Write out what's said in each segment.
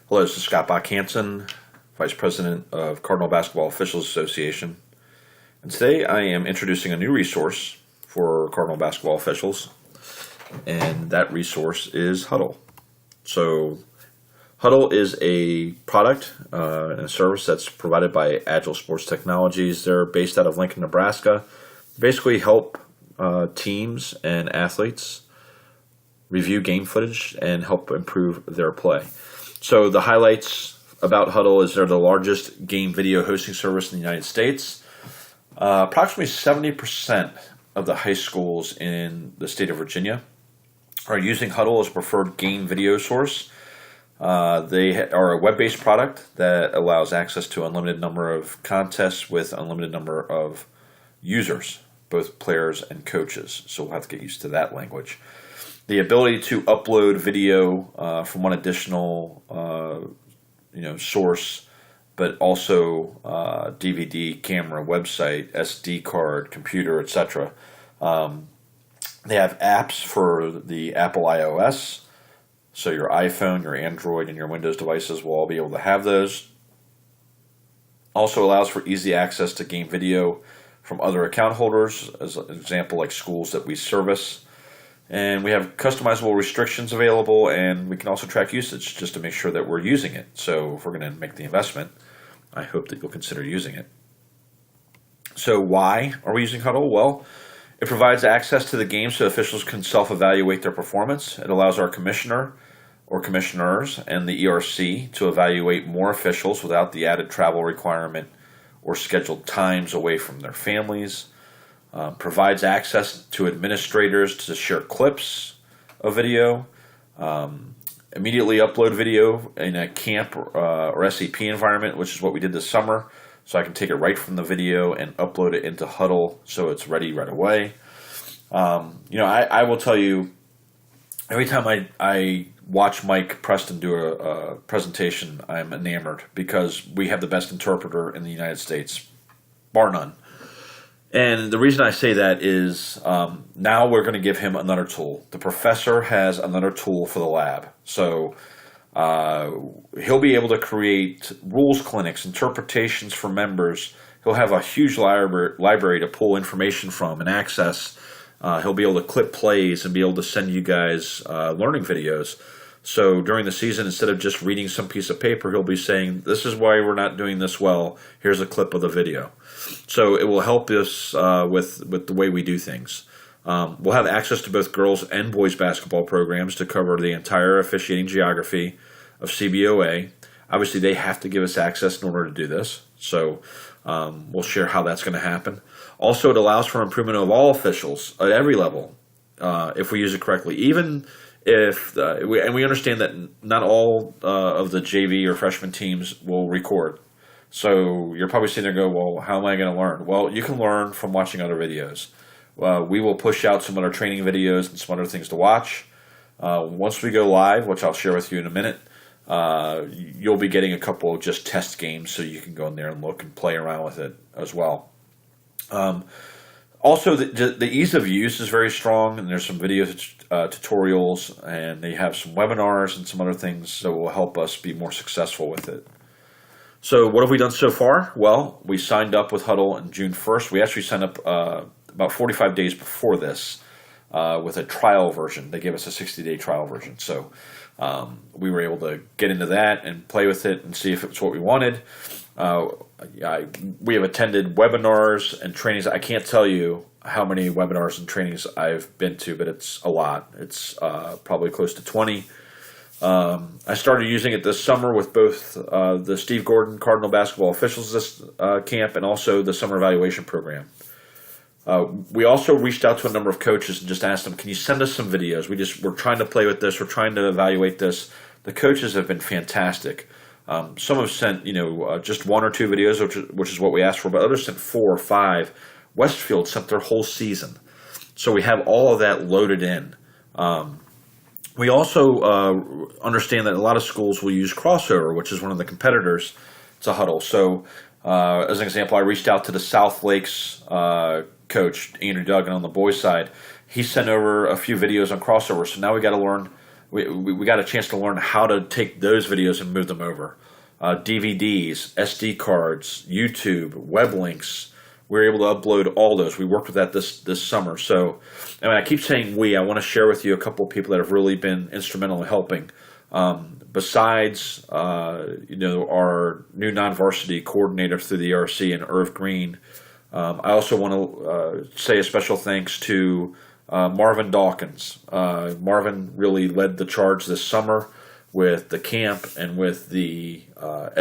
Hello, this is Scott Bach Hansen, Vice President of Cardinal Basketball Officials Association. And today I am introducing a new resource for Cardinal basketball officials, and that resource is Hudl. So, Hudl is a product and a service that's provided by Agile Sports Technologies. They're based out of Lincoln, Nebraska. Basically help teams and athletes review game footage and help improve their play. So the highlights about Hudl is they're the largest game video hosting service in the United States. Approximately 70% of the high schools in the state of Virginia are using Hudl as a preferred game video source. They are a web-based product that allows access to unlimited number of contests with unlimited number of users, both players and coaches. So we'll have to get used to that language. The ability to upload video from one additional source, but also DVD, camera, website, SD card, computer, etc. They have apps for the Apple iOS, so your iPhone, your Android, and your Windows devices will all be able to have those. Also allows for easy access to game video from other account holders, as an example, like schools that we service. And we have customizable restrictions available, and we can also track usage just to make sure that we're using it. So if we're going to make the investment, I hope that you'll consider using it. So why are we using Hudl? Well, it provides access to the game so officials can self-evaluate their performance. It allows our commissioner or commissioners and the ERC to evaluate more officials without the added travel requirement or scheduled times away from their families. Provides access to administrators to share clips of video, immediately upload video in a camp or SAP environment, which is what we did this summer. So I can take it right from the video and upload it into Hudl so it's ready right away. I will tell you, every time I watch Mike Preston do a presentation, I'm enamored because we have the best interpreter in the United States, bar none. And the reason I say that is now we're going to give him another tool. The professor has another tool for the lab. So he'll be able to create rules clinics, interpretations for members. He'll have a huge library to pull information from and access. He'll be able to clip plays and be able to send you guys learning videos. So during the season, instead of just reading some piece of paper, he'll be saying, this is why we're not doing this well. Here's a clip of the video. So it will help us with the way we do things. We'll have access to both girls and boys basketball programs to cover the entire officiating geography of CBOA. Obviously, they have to give us access in order to do this. So we'll share how that's going to happen. Also, it allows for improvement of all officials at every level if we use it correctly. Even if we understand that not all of the JV or freshman teams will record. So you're probably sitting there and go, well, how am I going to learn? Well, you can learn from watching other videos. We will push out some other training videos and some other things to watch. Once we go live, which I'll share with you in a minute, you'll be getting a couple of just test games so you can go in there and look and play around with it as well. Also, the ease of use is very strong, and there's some video tutorials, and they have some webinars and some other things that will help us be more successful with it. So what have we done so far? Well, we signed up with Hudl on June 1st. We actually signed up about 45 days before this with a trial version. They gave us a 60-day trial version. So we were able to get into that and play with it and see if it's what we wanted. We have attended webinars and trainings. I can't tell you how many webinars and trainings I've been to, but it's a lot. It's probably close to 20. I started using it this summer with both the Steve Gordon Cardinal Basketball Officials Camp and also the Summer Evaluation Program. We also reached out to a number of coaches and just asked them, can you send us some videos? We're trying to play with this. We're trying to evaluate this. The coaches have been fantastic. Some have sent, just one or two videos, which is what we asked for, but others sent 4 or 5. Westfield sent their whole season. So we have all of that loaded in. We also understand that a lot of schools will use Crossover, which is one of the competitors to Hudl. So as an example, I reached out to the South Lakes coach, Andrew Duggan, on the boys' side. He sent over a few videos on Crossover. So now we got to learn we got a chance to learn how to take those videos and move them over. DVDs, SD cards, YouTube, web links. We were able to upload all those. We worked with that this summer. So, I keep saying we. I want to share with you a couple of people that have really been instrumental in helping. Besides, our new non-varsity coordinator through the ERC and Irv Green, I also want to say a special thanks to Marvin Dawkins. Marvin really led the charge this summer with the camp and with the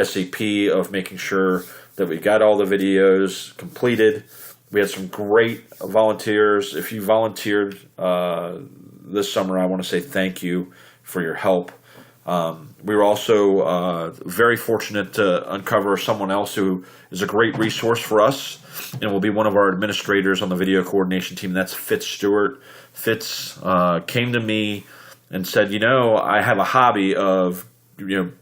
SAP of making sure that we got all the videos completed. We had some great volunteers. If you volunteered this summer, I want to say thank you for your help. We were also very fortunate to uncover someone else who is a great resource for us and will be one of our administrators on the video coordination team. That's Fitz Stewart. Fitz came to me and said, I have a hobby of,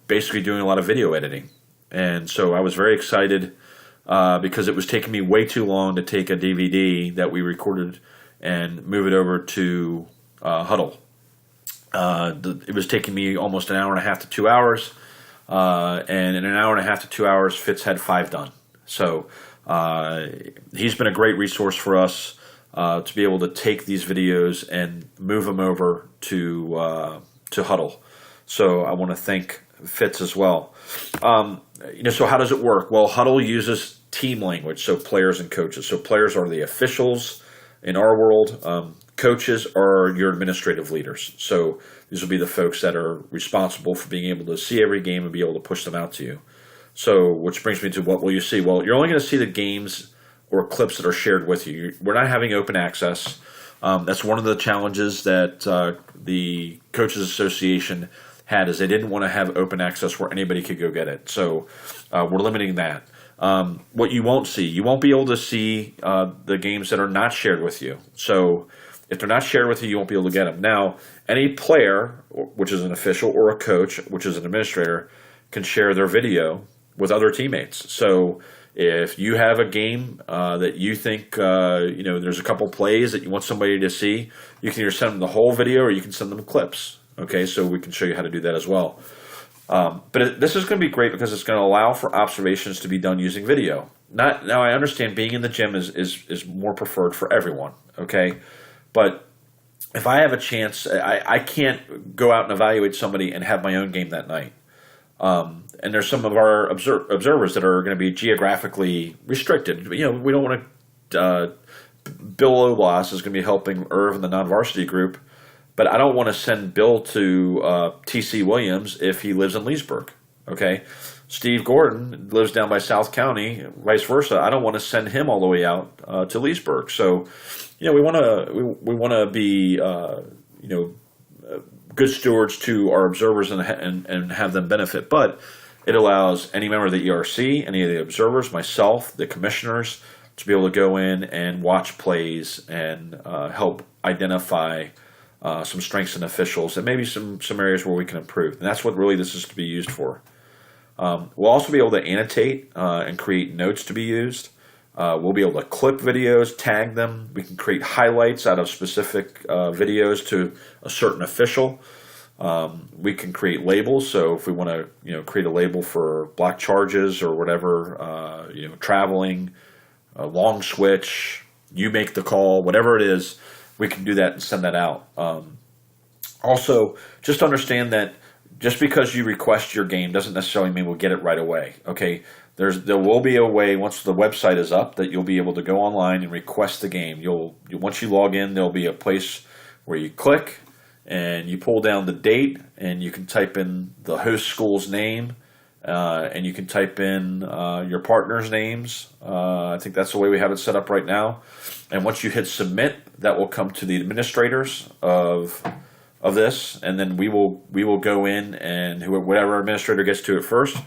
basically doing a lot of video editing. And so I was very excited because it was taking me way too long to take a DVD that we recorded and move it over to Huddle. It was taking me almost an hour and a half to 2 hours, and in an hour and a half to 2 hours, Fitz had 5 done. So he's been a great resource for us to be able to take these videos and move them over to Huddle. So I want to thank Fitz as well. So how does it work? Well, Huddle uses team language, so players and coaches. So players are the officials in our world. Coaches are your administrative leaders. So these will be the folks that are responsible for being able to see every game and be able to push them out to you. So which brings me to what will you see? Well, you're only going to see the games or clips that are shared with you. We're not having open access. That's one of the challenges that the Coaches Association had, is they didn't want to have open access where anybody could go get it. So we're limiting that. What you won't be able to see the games that are not shared with you. So if they're not shared with you, you won't be able to get them. Now, any player, which is an official, or a coach, which is an administrator, can share their video with other teammates. So if you have a game that you think, there's a couple plays that you want somebody to see, you can either send them the whole video or you can send them clips. Okay, so we can show you how to do that as well. But this is going to be great because it's going to allow for observations to be done using video. Now I understand being in the gym is more preferred for everyone, okay? But if I have a chance, I can't go out and evaluate somebody and have my own game that night. And there's some of our observers that are going to be geographically restricted. We don't want to Bill Oblas is going to be helping Irv in the non-varsity group, but I don't want to send Bill to T.C. Williams if he lives in Leesburg, okay? Steve Gordon lives down by South County, vice versa. I don't want to send him all the way out to Leesburg. So, we want to be, good stewards to our observers and have them benefit. But it allows any member of the ERC, any of the observers, myself, the commissioners, to be able to go in and watch plays and help identify some strengths in officials and maybe some areas where we can improve. And that's what really this is to be used for. We'll also be able to annotate and create notes to be used. We'll be able to clip videos, tag them. We can create highlights out of specific videos to a certain official. We can create labels. So if we want to, create a label for block charges or whatever, traveling, long switch, you make the call, whatever it is, we can do that and send that out. Also, just understand that just because you request your game doesn't necessarily mean we'll get it right away. Okay, there will be a way once the website is up that you'll be able to go online and request the game. Once you log in, there'll be a place where you click and you pull down the date and you can type in the host school's name and you can type in your partner's names. I think that's the way we have it set up right now. And once you hit submit, that will come to the administrators of this, and then we will go in and whatever administrator gets to it first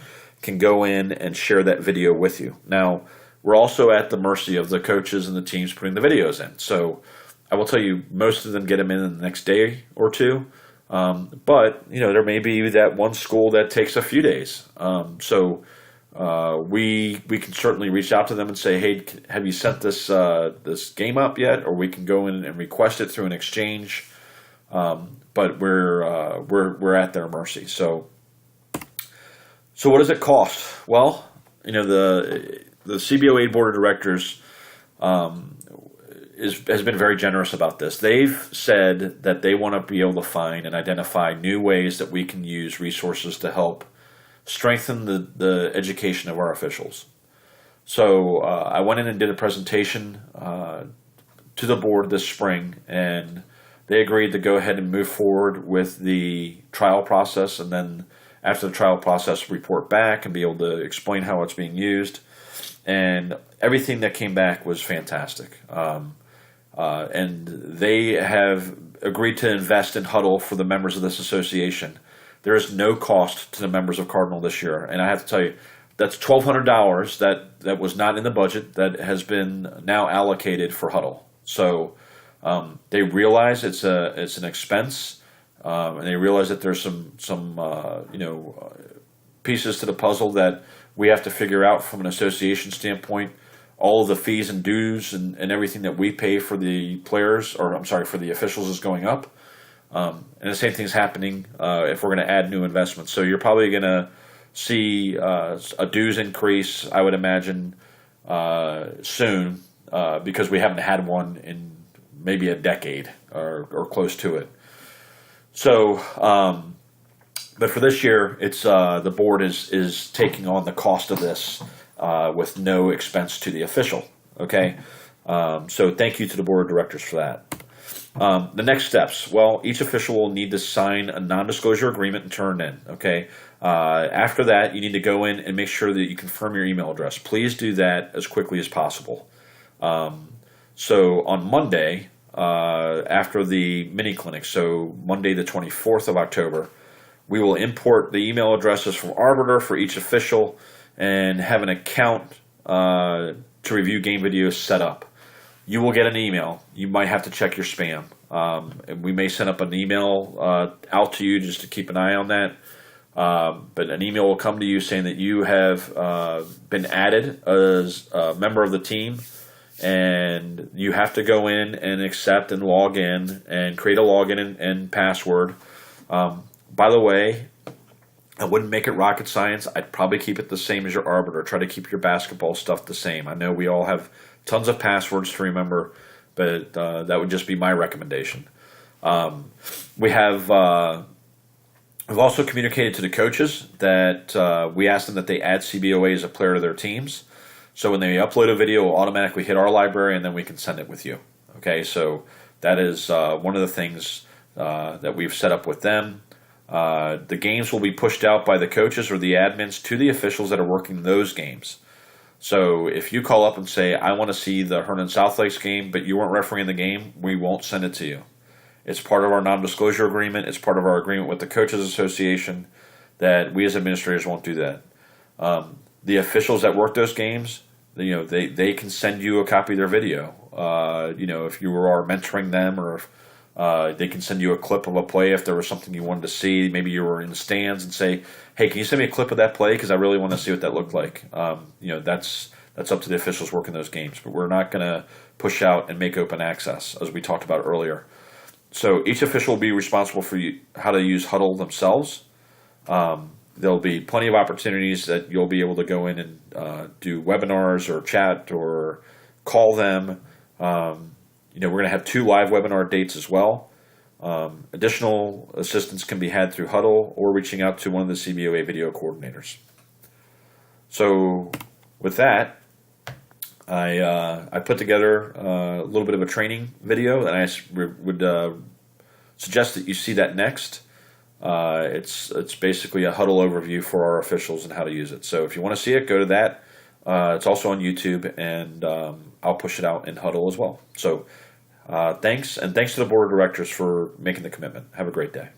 can go in and share that video with you. Now, we're also at the mercy of the coaches and the teams putting the videos in. So I will tell you, most of them get them in the next day or two. But, there may be that one school that takes a few days. So we can certainly reach out to them and say, hey, have you sent this game up yet? Or we can go in and request it through an exchange. but we're at their mercy. So what does it cost? Well, the CBOA board of directors has been very generous about this. They've said that they want to be able to find and identify new ways that we can use resources to help strengthen the education of our officials. So I went in and did a presentation to the board this spring, and they agreed to go ahead and move forward with the trial process, and then after the trial process, report back and be able to explain how it's being used. And everything that came back was fantastic. And they have agreed to invest in Huddle for the members of this association. There is no cost to the members of Cardinal this year. And I have to tell you, that's $1,200 that was not in the budget that has been now allocated for Huddle. So they realize it's an expense, and they realize that there's some pieces to the puzzle that we have to figure out from an association standpoint. All of the fees and dues and everything that we pay for the players, or I'm sorry, for the officials, is going up. And the same thing's happening if we're going to add new investments. So you're probably going to see a dues increase, I would imagine, soon, because we haven't had one in maybe a decade or close to it. So, but for this year, it's the board is taking on the cost of this with no expense to the official. Okay, so thank you to the board of directors for that. The next steps. Well, each official will need to sign a non-disclosure agreement and turn it in. Okay. After that, you need to go in and make sure that you confirm your email address. Please do that as quickly as possible. So on Monday, after the mini clinic, so Monday the 24th of October, we will import the email addresses from Arbiter for each official and have an account to review game videos set up. You will get an email. You might have to check your spam. And we may send up an email out to you just to keep an eye on that. But an email will come to you saying that you have been added as a member of the team, and you have to go in and accept and log in and create a login and password. By the way, I wouldn't make it rocket science. I'd probably keep it the same as your Arbiter. Try to keep your basketball stuff the same. I know we all have tons of passwords to remember, but that would just be my recommendation. We've also communicated to the coaches that we asked them that they add CBOA as a player to their teams. So when they upload a video, it will automatically hit our library, and then we can send it with you. Okay, so that is one of the things that we've set up with them. The games will be pushed out by the coaches or the admins to the officials that are working those games. So if you call up and say, I want to see the Hernan South Lakes game, but you weren't refereeing the game, we won't send it to you. It's part of our non-disclosure agreement. It's part of our agreement with the Coaches Association that we as administrators won't do that. The officials that work those games, they can send you a copy of their video. If you are mentoring them, or if they can send you a clip of a play if there was something you wanted to see. Maybe you were in the stands and say, hey, can you send me a clip of that play because I really want to see what that looked like. That's up to the officials working those games. But we're not going to push out and make open access, as we talked about earlier. So each official will be responsible for how to use Huddle themselves. There'll be plenty of opportunities that you'll be able to go in and do webinars or chat or call them. We're going to have 2 live webinar dates as well. Additional assistance can be had through Huddle or reaching out to one of the CBOA video coordinators. So with that, I put together a little bit of a training video, and I would suggest that you see that next. It's basically a Huddle overview for our officials and how to use it. So if you want to see it, go to that. It's also on YouTube, and I'll push it out in Huddle as well. So thanks to the board of directors for making the commitment. Have a great day.